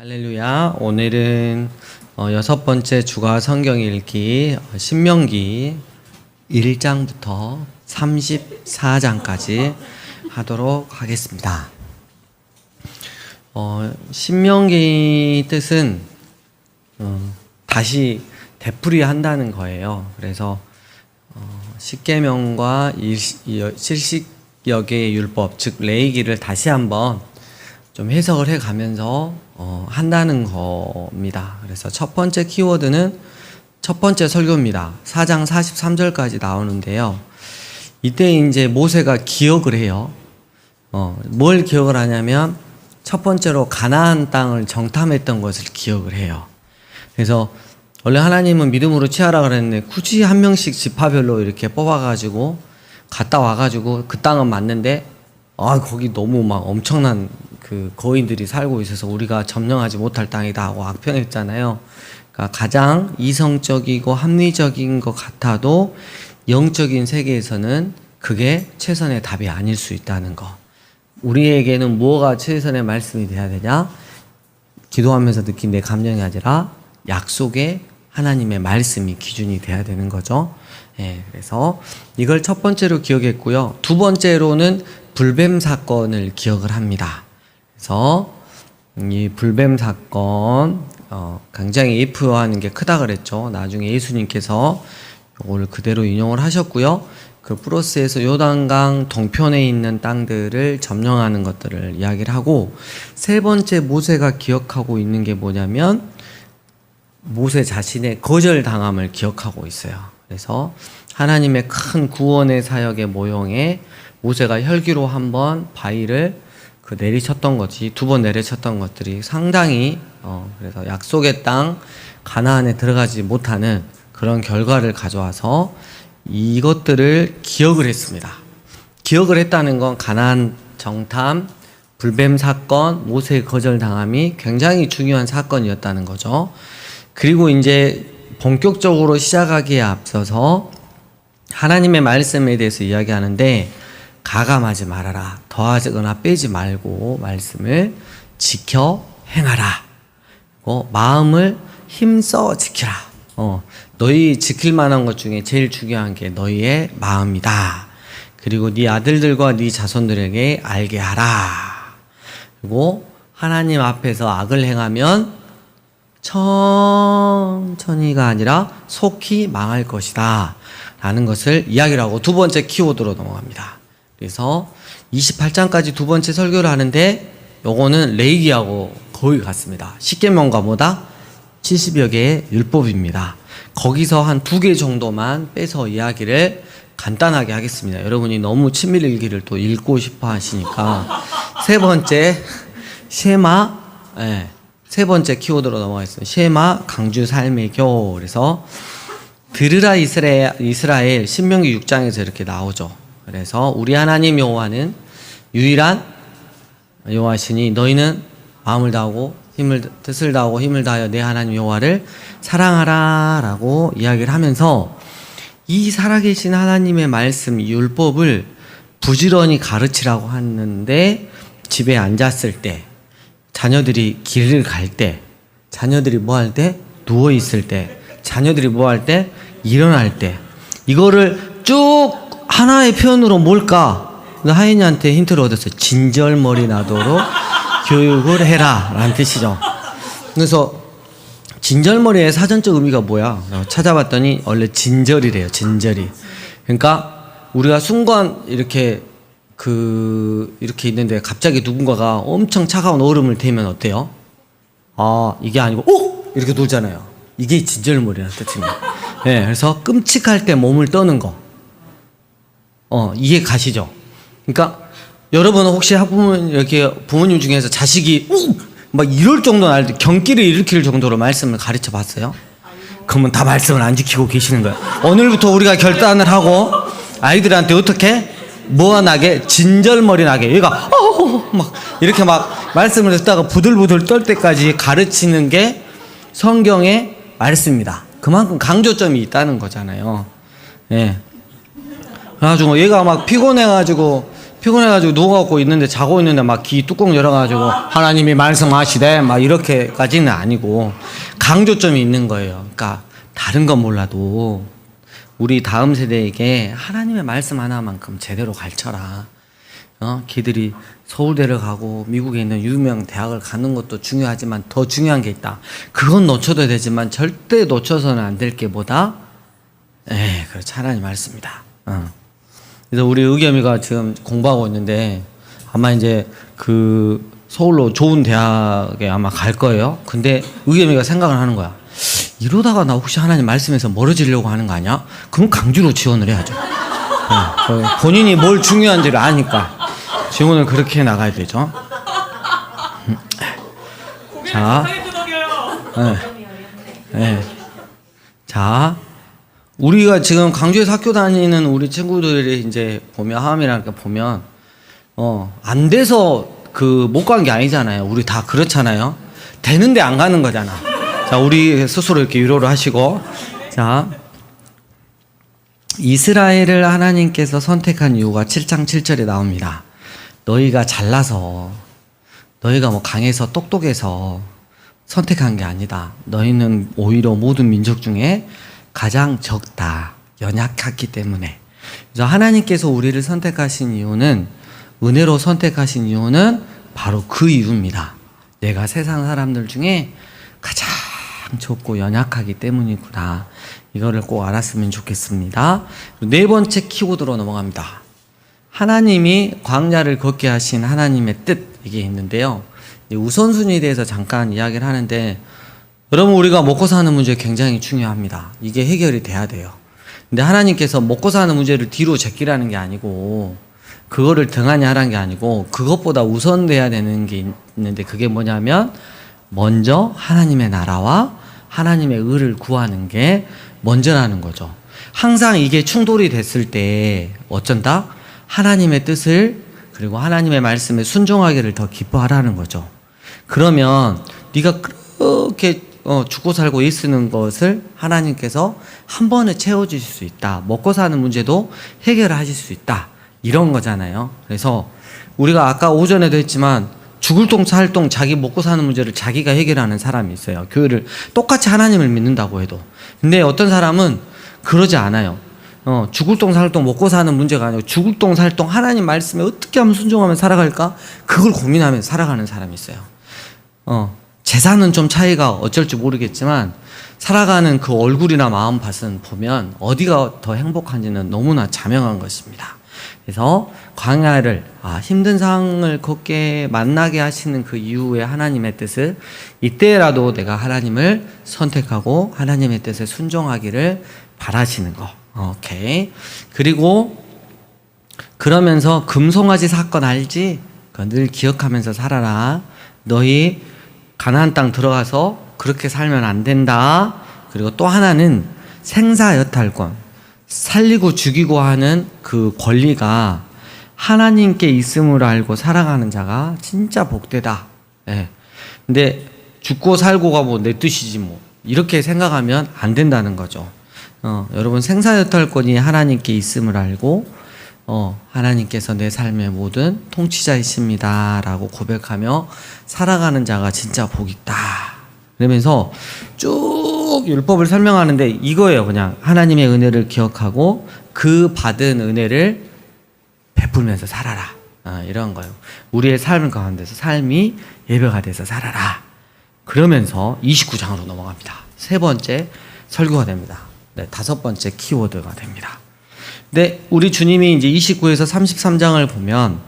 할렐루야. 오늘은 여섯 번째 주가 성경 읽기 신명기 1장부터 34장까지 하도록 하겠습니다. 신명기 뜻은 다시 되풀이한다는 거예요. 그래서 십계명과 70여 개의 율법, 즉 레위기를 다시 한번 좀 해석을 해가면서 한다는 겁니다. 그래서 첫 번째 키워드는 첫 번째 설교입니다. 4장 43절까지 나오는데요. 이때 이제 모세가 기억을 해요. 뭘 기억을 하냐면 첫 번째로 가나안 땅을 정탐했던 것을 기억을 해요. 그래서 원래 하나님은 믿음으로 취하라 그랬는데 굳이 한 명씩 지파별로 이렇게 뽑아가지고 갔다 와가지고 그 땅은 맞는데 거기 너무 막 엄청난 그 거인들이 살고 있어서 우리가 점령하지 못할 땅이다 하고 악평했잖아요. 그러니까 가장 이성적이고 합리적인 것 같아도 영적인 세계에서는 그게 최선의 답이 아닐 수 있다는 거. 우리에게는 뭐가 최선의 말씀이 돼야 되냐? 기도하면서 느낀 내 감정이 아니라 약속의 하나님의 말씀이 기준이 돼야 되는 거죠. 그래서 이걸 첫 번째로 기억했고요. 두 번째로는 불뱀 사건을 기억을 합니다. 그래서 이 불뱀 사건 굉장히 예표하는 게 크다 그랬죠. 나중에 예수님께서 이걸 그대로 인용을 하셨고요. 그 프로스에서 요단강 동편에 있는 땅들을 점령하는 것들을 이야기를 하고, 세 번째 모세가 기억하고 있는 게 뭐냐면 모세 자신의 거절당함을 기억하고 있어요. 그래서 하나님의 큰 구원의 사역의 모형에 모세가 혈기로 한번 바위를 내리쳤던 것이 두 번 내리쳤던 것들이 상당히 그래서 약속의 땅 가나안에 들어가지 못하는 그런 결과를 가져와서 이것들을 기억을 했습니다. 기억을 했다는 건 가나안 정탐, 불뱀 사건, 모세의 거절당함이 굉장히 중요한 사건이었다는 거죠. 그리고 이제 본격적으로 시작하기에 앞서서 하나님의 말씀에 대해서 이야기하는데, 가감하지 말아라. 더하거나 빼지 말고 말씀을 지켜 행하라. 마음을 힘써 지키라. 너희 지킬 만한 것 중에 제일 중요한 게 너희의 마음이다. 그리고 네 아들들과 네 자손들에게 알게 하라. 그리고 하나님 앞에서 악을 행하면 천천히가 아니라 속히 망할 것이다 라는 것을 이야기를 하고 두 번째 키워드로 넘어갑니다. 그래서 28장까지 두 번째 설교를 하는데 요거는 레위기하고 거의 같습니다. 십계명과 뭐다? 70여 개의 율법입니다. 거기서 한 2개 정도만 빼서 이야기를 간단하게 하겠습니다. 여러분이 너무 친밀일기를 또 읽고 싶어 하시니까 세 번째 쉐마, 세 번째 키워드로 넘어가겠습니다. 쉐마 강주 삶의 교. 그래서 들으라 이스라엘 신명기 6장에서 이렇게 나오죠. 그래서 우리 하나님 여호와는 유일한 여호와시니 너희는 마음을 다하고 뜻을 다하고 힘을 다하여 내 하나님 여호와를 사랑하라 라고 이야기를 하면서 이 살아계신 하나님의 말씀 율법을 부지런히 가르치라고 하는데, 집에 앉았을 때, 자녀들이 길을 갈 때, 자녀들이 뭐 할 때? 누워 있을 때, 자녀들이 뭐 할 때? 일어날 때, 이거를 쭉 하나의 표현으로 뭘까? 하인이한테 힌트를 얻었어요. 진절머리 나도록 교육을 해라 라는 뜻이죠. 그래서 진절머리의 사전적 의미가 뭐야? 찾아봤더니 원래 진절이래요. 진절이. 그러니까 우리가 순간 이렇게 있는데 갑자기 누군가가 엄청 차가운 얼음을 대면 어때요? 이게 아니고 이렇게 놀잖아요. 이게 진절머리라는 뜻입니다. 그래서 끔찍할 때 몸을 떠는 거. 이해 가시죠? 그러니까 여러분은 혹시 부모님 중에서 자식이 막 이럴 정도는 알 때 경기를 일으킬 정도로 말씀을 가르쳐 봤어요? 그러면 다 말씀을 안 지키고 계시는 거예요. 오늘부터 우리가 결단을 하고 아이들한테 어떻게 나게 진절머리 나게 얘가 막 이렇게 막 말씀을 듣다가 부들부들 떨 때까지 가르치는 게 성경의 말씀입니다. 그만큼 강조점이 있다는 거잖아요. 그래가지고 얘가 막 피곤해가지고 피곤해가지고 누워갖고 있는데 자고 있는데 막 귀 뚜껑 열어가지고 하나님이 말씀하시되 막 이렇게까지는 아니고 강조점이 있는 거예요. 그러니까 다른 건 몰라도 우리 다음 세대에게 하나님의 말씀 하나만큼 제대로 가르쳐라. 걔들이 서울대를 가고 미국에 있는 유명 대학을 가는 것도 중요하지만 더 중요한 게 있다. 그건 놓쳐도 되지만 절대 놓쳐서는 안 될 게 뭐다? 그렇지. 하나님 말씀이다. 그래서 우리 의겸이가 지금 공부하고 있는데 아마 이제 그 서울로 좋은 대학에 아마 갈 거예요. 근데 의겸이가 생각을 하는 거야. 이러다가 나 혹시 하나님 말씀에서 멀어지려고 하는 거 아니야? 그럼 강주로 지원을 해야죠. 본인이 뭘 중요한지를 아니까 지원을 그렇게 나가야 되죠. 자, 자, 우리가 지금 강주에서 학교 다니는 우리 친구들이 이제 보면 하함이라는 보면 안 돼서 그 못 간 게 아니잖아요. 우리 다 그렇잖아요. 되는데 안 가는 거잖아. 자, 우리 스스로 이렇게 위로를 하시고, 자, 이스라엘을 하나님께서 선택한 이유가 7장 7절에 나옵니다. 너희가 잘나서, 너희가 뭐 강해서 똑똑해서 선택한 게 아니다. 너희는 오히려 모든 민족 중에 가장 적다. 연약했기 때문에. 그래서 하나님께서 우리를 선택하신 이유는, 은혜로 선택하신 이유는 바로 그 이유입니다. 내가 세상 사람들 중에 가장 좁고 연약하기 때문이구나. 이거를 꼭 알았으면 좋겠습니다. 네 번째 키워드로 넘어갑니다. 하나님이 광야를 걷게 하신 하나님의 뜻, 이게 있는데요. 우선순위에 대해서 잠깐 이야기를 하는데, 여러분, 우리가 먹고 사는 문제 굉장히 중요합니다. 이게 해결이 돼야 돼요. 근데 하나님께서 먹고 사는 문제를 뒤로 제끼라는 게 아니고, 그거를 등한히 하라는 게 아니고, 그것보다 우선돼야 되는 게 있는데, 그게 뭐냐면 먼저 하나님의 나라와 하나님의 의를 구하는 게 먼저라는 거죠. 항상 이게 충돌이 됐을 때 어쩐다? 하나님의 뜻을, 그리고 하나님의 말씀에 순종하기를 더 기뻐하라는 거죠. 그러면 네가 그렇게 죽고 살고 있는 것을 하나님께서 한 번에 채워주실 수 있다. 먹고 사는 문제도 해결하실 수 있다. 이런 거잖아요. 그래서 우리가 아까 오전에도 했지만 죽을 똥 살 똥 자기 먹고 사는 문제를 자기가 해결하는 사람이 있어요. 교회를 똑같이 하나님을 믿는다고 해도. 근데 어떤 사람은 그러지 않아요. 죽을 똥 살 똥 먹고 사는 문제가 아니고 죽을 똥 살 똥 하나님 말씀에 어떻게 하면 순종하면 살아갈까? 그걸 고민하면서 살아가는 사람이 있어요. 재산은 좀 차이가 어쩔지 모르겠지만 살아가는 그 얼굴이나 마음밭은 보면 어디가 더 행복한지는 너무나 자명한 것입니다. 그래서 광야를 힘든 상황을 걷게 만나게 하시는 그 이후에 하나님의 뜻을, 이때라도 내가 하나님을 선택하고 하나님의 뜻에 순종하기를 바라시는 거. 오케이. 그리고 그러면서 금송아지 사건 알지? 늘 기억하면서 살아라. 너희 가나안 땅 들어가서 그렇게 살면 안 된다. 그리고 또 하나는 생사여탈권, 살리고 죽이고 하는 그 권리가 하나님께 있음을 알고 살아가는 자가 진짜 복되다. 근데 죽고 살고가 뭐 내 뜻이지 뭐 이렇게 생각하면 안 된다는 거죠. 여러분, 생사여탈권이 하나님께 있음을 알고 하나님께서 내 삶의 모든 통치자이십니다 라고 고백하며 살아가는 자가 진짜 복이 있다. 그러면서 쭉 율법을 설명하는데 이거예요. 그냥 하나님의 은혜를 기억하고 그 받은 은혜를 베풀면서 살아라. 이런 거예요. 우리의 삶 가운데서 삶이 예배가 돼서 살아라. 그러면서 29장으로 넘어갑니다. 세 번째 설교가 됩니다. 네, 다섯 번째 키워드가 됩니다. 근데 우리 주님이 이제 29에서 33장을 보면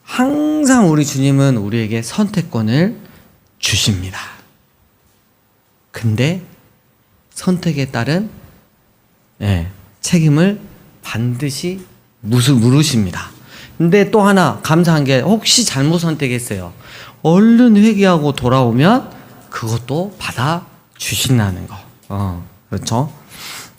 항상 우리 주님은 우리에게 선택권을 주십니다. 근데 선택에 따른 책임을 반드시 물으십니다. 근데 또 하나 감사한 게, 혹시 잘못 선택했어요, 얼른 회개하고 돌아오면 그것도 받아주신다는 거. 그렇죠?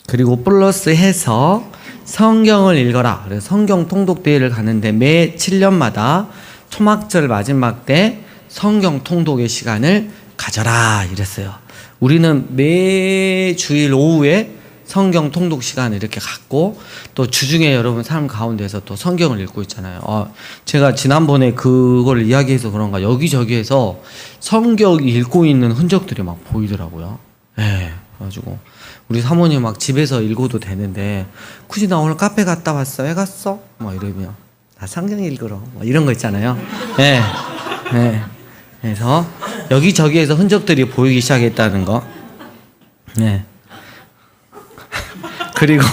그리고 플러스 해서 성경을 읽어라. 그래서 성경 통독대회를 가는데 매 7년마다 초막절 마지막 때 성경 통독의 시간을 가져라 이랬어요. 우리는 매 주일 오후에 성경 통독 시간을 이렇게 갖고 또 주중에 여러분 삶 가운데서 또 성경을 읽고 있잖아요. 제가 지난번에 그걸 이야기해서 그런가 여기저기에서 성경 읽고 있는 흔적들이 막 보이더라고요. 예. 그래가지고 우리 사모님 막 집에서 읽어도 되는데 굳이 나 오늘 카페 갔다 왔어? 왜 갔어? 뭐 이러면 나 성경 읽으러 뭐 이런 거 있잖아요. 예. 예. 그래서 여기저기에서 흔적들이 보이기 시작했다는 거. 네. 그리고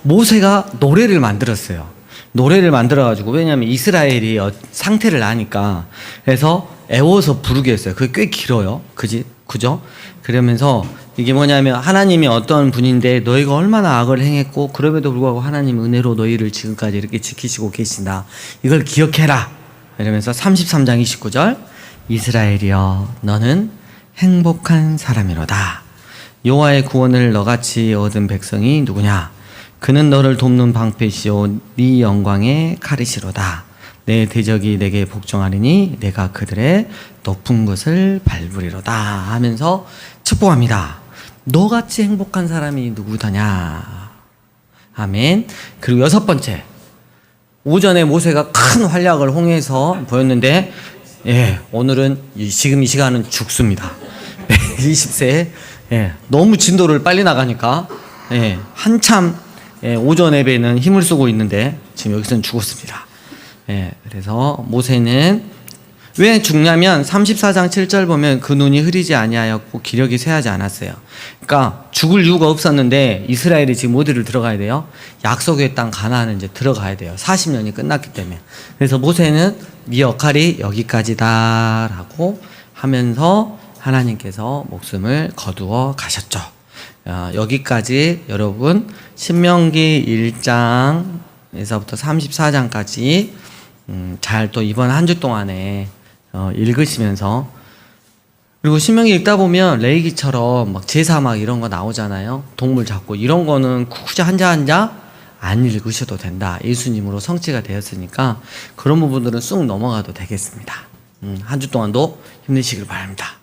모세가 노래를 만들었어요. 노래를 만들어가지고 왜냐하면 이스라엘이 상태를 아니까 그래서 애워서 부르게 했어요. 그게 꽤 길어요. 그죠? 그러면서 이게 뭐냐면 하나님이 어떤 분인데 너희가 얼마나 악을 행했고 그럼에도 불구하고 하나님 은혜로 너희를 지금까지 이렇게 지키시고 계신다. 이걸 기억해라. 이러면서 33장 29절 이스라엘이여 너는 행복한 사람이로다. 여호와의 구원을 너같이 얻은 백성이 누구냐? 그는 너를 돕는 방패시오 네 영광의 칼이시로다. 내 대적이 내게 복종하리니 내가 그들의 높은 것을 밟으리로다 하면서 축복합니다. 너같이 행복한 사람이 누구더냐? 아멘. 그리고 6번째, 오전에 모세가 큰 활약을 홍해에서 보였는데 오늘은 지금 이 시간은 죽습니다. 20세 너무 진도를 빨리 나가니까 한참 오전 예배는 힘을 쓰고 있는데 지금 여기서는 죽었습니다. 그래서 모세는 왜 죽냐면 34장 7절 보면 그 눈이 흐리지 아니하였고 기력이 쇠하지 않았어요. 그러니까 죽을 이유가 없었는데 이스라엘이 지금 어디를 들어가야 돼요? 약속의 땅 가나안은 이제 들어가야 돼요. 40년이 끝났기 때문에. 그래서 모세는 네 역할이 여기까지다라고 하면서 하나님께서 목숨을 거두어 가셨죠. 여기까지 여러분 신명기 1장에서부터 34장까지 잘 또 이번 한 주 동안에 읽으시면서, 그리고 신명기 읽다 보면 레위기처럼 막 제사 막 이런 거 나오잖아요. 동물 잡고 이런 거는 굳이 한자 안 읽으셔도 된다. 예수님으로 성취가 되었으니까 그런 부분들은 쑥 넘어가도 되겠습니다. 한 주 동안도 힘내시길 바랍니다.